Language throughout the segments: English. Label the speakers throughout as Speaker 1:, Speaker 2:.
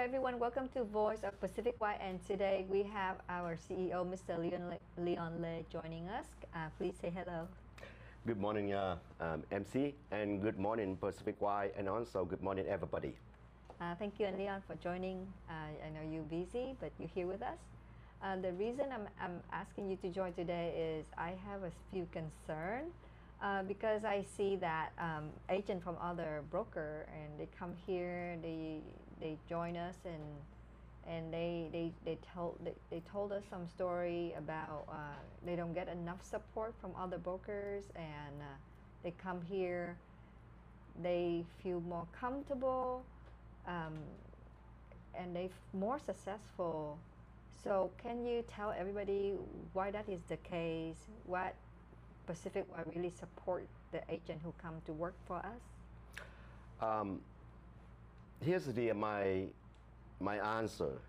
Speaker 1: everyone, welcome to Voice of Pacificwide, and today we have our CEO, Mr. Leon Lay, joining us. Please say hello.
Speaker 2: Good morning, MC, and good morning, Pacificwide, and also good morning, everybody.
Speaker 1: Thank you, Leon, for joining. I know you're busy, but you're here with us. The reason I'm asking you to join today is I have a few concerns because I see that agents from other broker and they come here, they join us and they told us some story about they don't get enough support from other brokers, and they come here, they feel more comfortable, and they're more successful. So can you tell everybody why that is the case? What Pacificwide really support the agent who come to work for us?
Speaker 2: Here's my answer.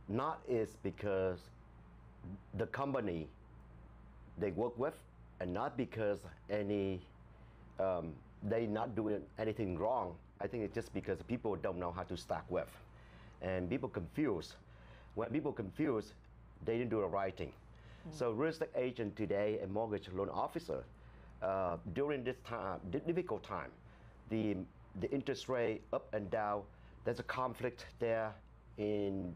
Speaker 2: Not is because the company they work with, and not because they not doing anything wrong. I think it's just because people don't know how to start with, and people confuse. When people confuse, they didn't do the right thing. So real estate agent today and mortgage loan officer, during this time, difficult time, the interest rate up and down, there's a conflict there in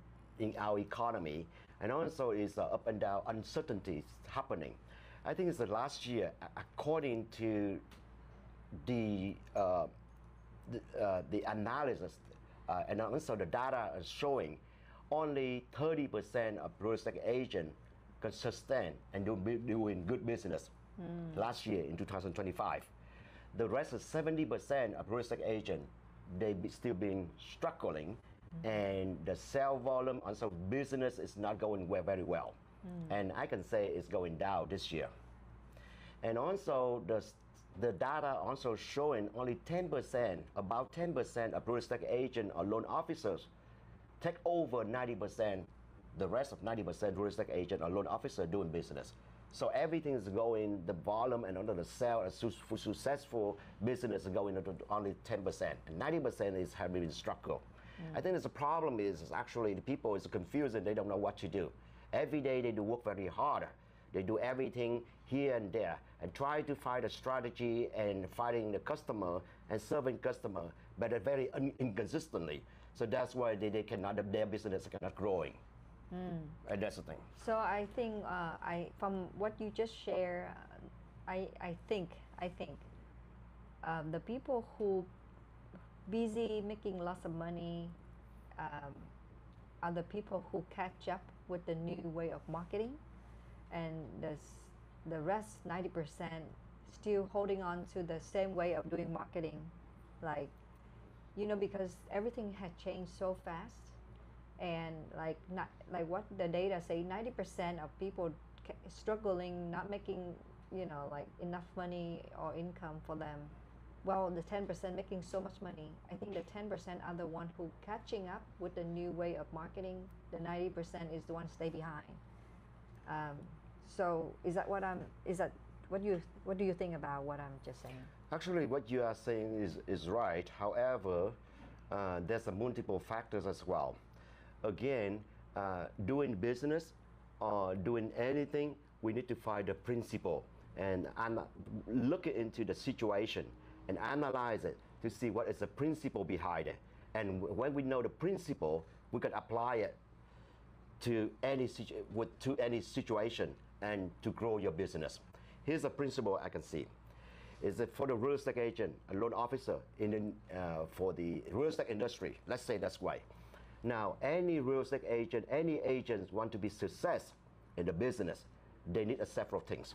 Speaker 2: our economy, and also is up and down uncertainties happening. I think it's the last year, according to the analysis and also the data is showing, only 30% of real estate agents can sustain and doing good business last year in 2025. The rest is 70% of real estate agents, they still been struggling, and the sale volume, also business is not going very well. And I can say it's going down this year. And also the data also showing only 10%, about 10% of real estate agents or loan officers take over 90%, the rest of 90% real estate agent or loan officer doing business. So everything is going, the volume and under the sale and successful business is going to only 10%, and 90% is having struggle. I think the problem is actually the people is confused and they don't know what to do. Every day they do work very hard. They do everything here and there and try to find a strategy and finding the customer and serving customer, but they're very inconsistently. So that's why they cannot, their business cannot growing. And that's the thing.
Speaker 1: So I think from what you just shared, I think the people who busy making lots of money are the people who catch up with the new way of marketing, and the rest 90% still holding on to the same way of doing marketing, like, you know, because everything had changed so fast, and not like what the data say, 90% of people struggling, not making, you know, like enough money or income for them. Well, the 10% making so much money. I think the 10% are the one who catching up with the new way of marketing. The 90% is the one stay behind. So what do you think about what I'm just saying?
Speaker 2: Actually, what you are saying is right. However, there's a multiple factors as well. Again, doing business or doing anything, we need to find the principle, and look into the situation and analyze it to see what is the principle behind it. And when we know the principle, we can apply it to any situation and to grow your business. Here's a principle I can see. Is that for the real estate agent, a loan officer for the real estate industry, let's say that's why. Now, any real estate agent, any agents want to be success in the business, they need several things.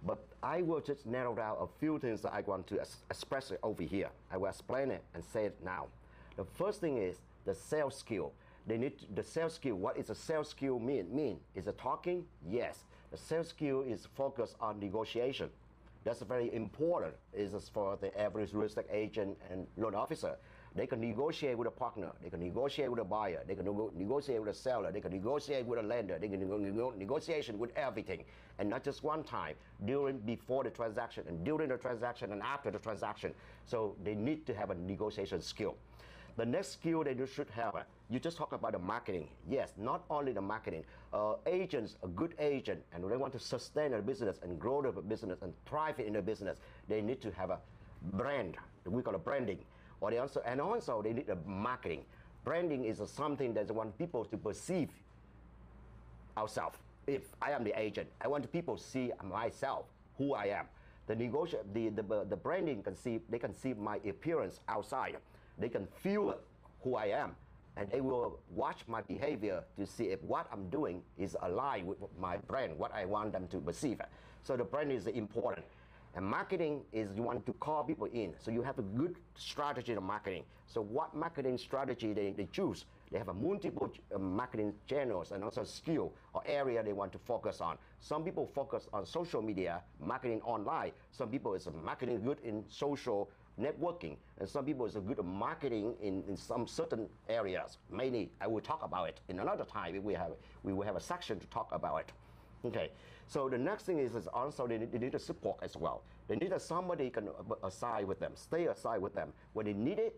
Speaker 2: But I will just narrow down a few things that I want to express it over here. I will explain it and say it now. The first thing is the sales skill. They need the sales skill. What is a sales skill mean? Is it talking? Yes. The sales skill is focused on negotiation. That's very important. Is for the average real estate agent and loan officer. They can negotiate with a partner. They can negotiate with a buyer. They can negotiate with a seller. They can negotiate with a lender. They can negotiation with everything, and not just one time. Before the transaction, and during the transaction, and after the transaction. So they need to have a negotiation skill. The next skill that you should have, you just talk about the marketing. Yes, not only the marketing. Agents, a good agent, and they want to sustain a business and grow the business and thrive in the business, they need to have a brand. We call it branding. Or they also, and also they need a marketing. Branding is something that they want people to perceive ourselves. If I am the agent, I want people to see myself, who I am. The branding they can see my appearance outside. They can feel who I am, and they will watch my behavior to see if what I'm doing is aligned with my brand, what I want them to perceive. So the brand is important. And marketing is you want to call people in. So you have a good strategy of marketing. So what marketing strategy they choose? They have a multiple marketing channels and also skill or area they want to focus on. Some people focus on social media, marketing online. Some people is marketing good in social networking. And some people is good at marketing in some certain areas. Mainly, I will talk about it in another time. We will have a section to talk about it. Okay, so the next thing is also they need a support as well. They need somebody can aside with them, stay aside with them. When they need it,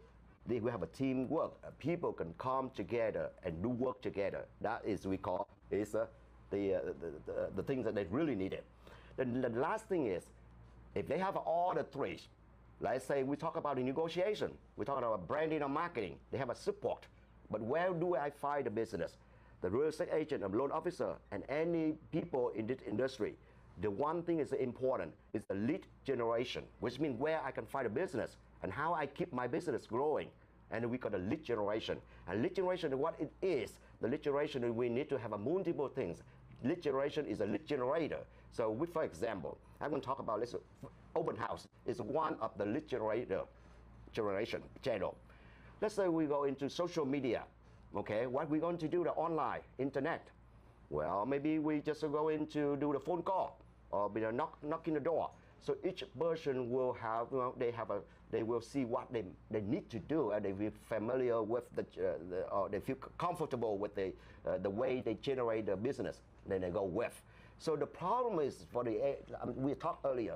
Speaker 2: they will have a teamwork. People can come together and do work together. That is we call is the things that they really need it. Then the last thing is, if they have all the three, let's say we talk about the negotiation, we talk about branding or marketing, they have a support. But where do I find the business? The real estate agent, a loan officer, and any people in this industry, the one thing is important is the lead generation, which means where I can find a business and how I keep my business growing. And we call the lead generation. And lead generation, what it is, the lead generation, we need to have a multiple things. Lead generation is a lead generator. So for example, I'm going to talk about this. Open house is one of the lead generation channel. Let's say we go into social media. Okay, what we're going to do, the online, internet. Well, maybe we just go in to do the phone call or be knocking the door. So each person will have, they will see what they need to do, and they will familiar with or they feel comfortable with the way they generate the business. Then they go with. So the problem is we talked earlier.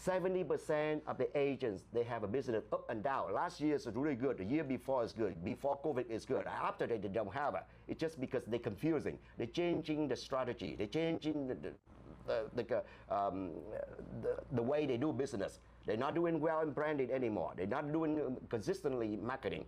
Speaker 2: 70% of the agents, they have a business up and down. Last year is really good. The year before is good. Before COVID is good. After that, they don't have it. It's just because they're confusing. They're changing the strategy. They're changing the way they do business. They're not doing well in branding anymore. They're not doing consistently marketing.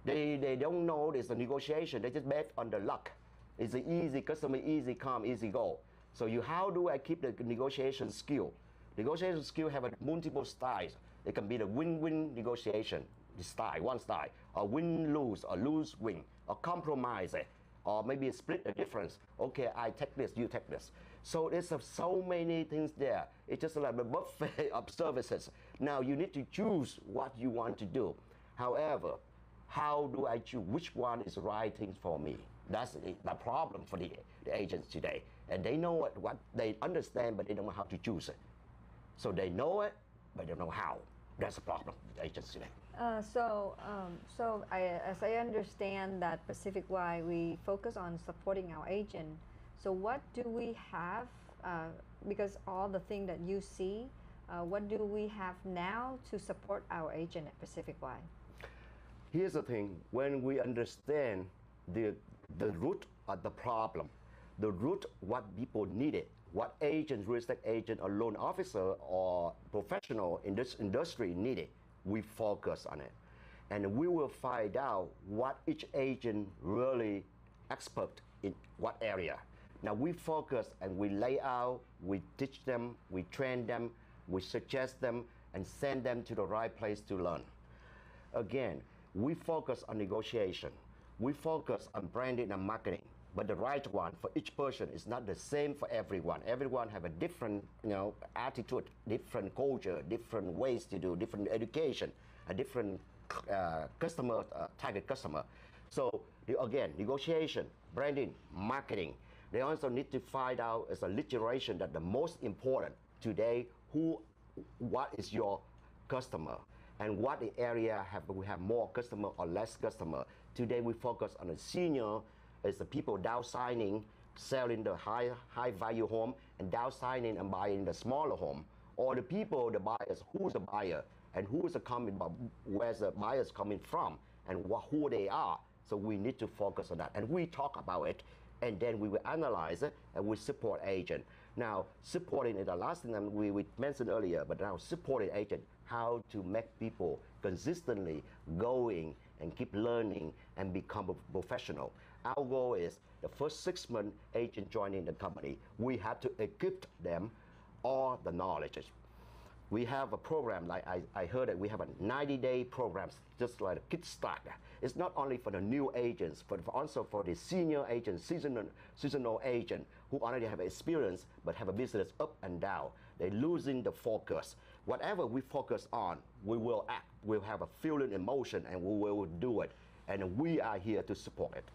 Speaker 2: They don't know there's a negotiation. They just bet on the luck. It's an easy customer, easy come, easy go. So how do I keep the negotiation skill? Negotiation skill have multiple styles. It can be the win-win negotiation, the style, one style, or win-lose, or lose-win, or compromise, or maybe split the difference. Okay, I take this, you take this. So there's so many things there. It's just like a buffet of services. Now you need to choose what you want to do. However, how do I choose which one is the right thing for me? That's the problem for the agents today. And they know what they understand, but they don't know how to choose it. So they know it, but they don't know how. That's the problem with agents today.
Speaker 1: So as I understand that Pacificwide, we focus on supporting our agent. So what do we have, because all the things that you see, what do we have now to support our agent at Pacificwide?
Speaker 2: Here's the thing, when we understand the root of the problem, the root what people needed, what agent, real estate agent, or loan officer, or professional in this industry needed, we focus on it. And we will find out what each agent really expert in what area. Now we focus and we lay out, we teach them, we train them, we suggest them, and send them to the right place to learn. Again, we focus on negotiation. We focus on branding and marketing. But the right one for each person is not the same for everyone. Everyone have a different, attitude, different culture, different ways to do, different education, a different target customer. So again, negotiation, branding, marketing. They also need to find out as a lead generation that the most important today, what is your customer, and what the area we have more customer or less customer. Today we focus on the senior. Is the people downsizing, selling the high value home, and downsizing and buying the smaller home, or the people, the buyers, who's the buyer and who's the coming, where's the buyers coming from, and who they are. So we need to focus on that. And we talk about it, and then we will analyze it, and we support agent. Now, supporting is the last thing that we mentioned earlier, but now supporting agent, how to make people consistently going and keep learning and become a professional. Our goal is the first 6 months agent joining the company, we have to equip them all the knowledge. We have a program, like I heard that we have a 90-day program, just like a kickstart. It's not only for the new agents, but also for the senior agents, seasonal agent who already have experience but have a business up and down. They're losing the focus. Whatever we focus on, we will act. We'll have a feeling, emotion, and we will do it. And we are here to support it.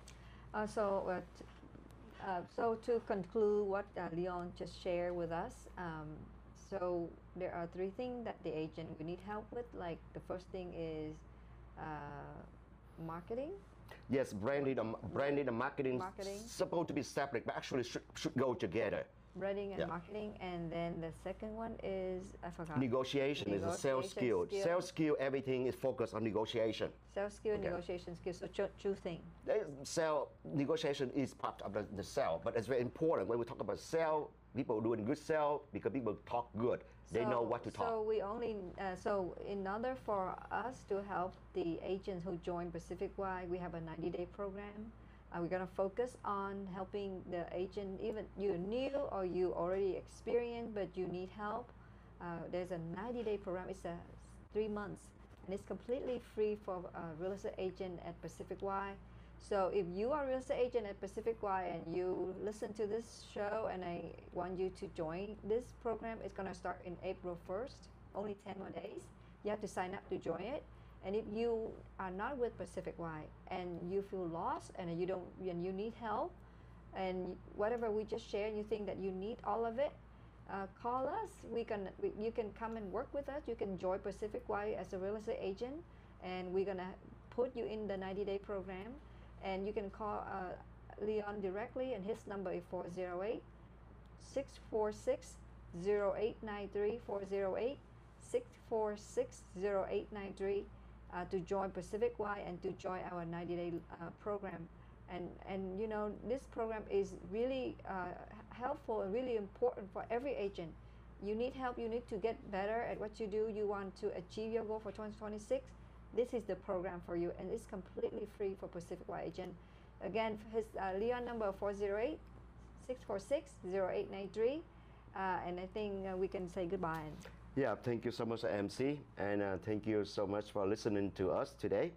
Speaker 1: So to conclude what Leon just shared with us, so there are 3 things that the agent will need help with. Like the first thing is marketing.
Speaker 2: Yes, branding and marketing supposed to be separate, but actually should go together.
Speaker 1: Branding and marketing, and then the second one is, I forgot.
Speaker 2: Negotiation is a sales skill. Sales skill, everything is focused on negotiation.
Speaker 1: Sales skill, negotiation skill. So two things.
Speaker 2: Negotiation is part of the sell, but it's very important when we talk about sell. People doing good sell because people talk good. They know what to talk.
Speaker 1: So we only so in order for us to help the agents who join Pacificwide, we have a 90-day program. We're going to focus on helping the agent, even you're new or you already experienced but you need help. There's a 90-day program. It's 3 months, and it's completely free for a real estate agent at Pacificwide. So if you are a real estate agent at Pacificwide and you listen to this show and I want you to join this program, it's going to start in April 1st, only 10 more days. You have to sign up to join it. And if you are not with Pacificwide and you feel lost and you need help, and whatever we just shared, you think that you need all of it, call us. You can come and work with us. You can join Pacificwide as a real estate agent, and we're gonna put you in the 90-day program. And you can call Leon directly, and his number is 408-646-0893, 408-646-0893. To join Pacificwide and to join our 90-day program. And you know, this program is really helpful and really important for every agent. You need help, you need to get better at what you do, you want to achieve your goal for 2026, this is the program for you, and it's completely free for Pacificwide agent. Again, his Leon number 408-646-0893, and I think we can say goodbye.
Speaker 2: Yeah, thank you so much, MC, and thank you so much for listening to us today.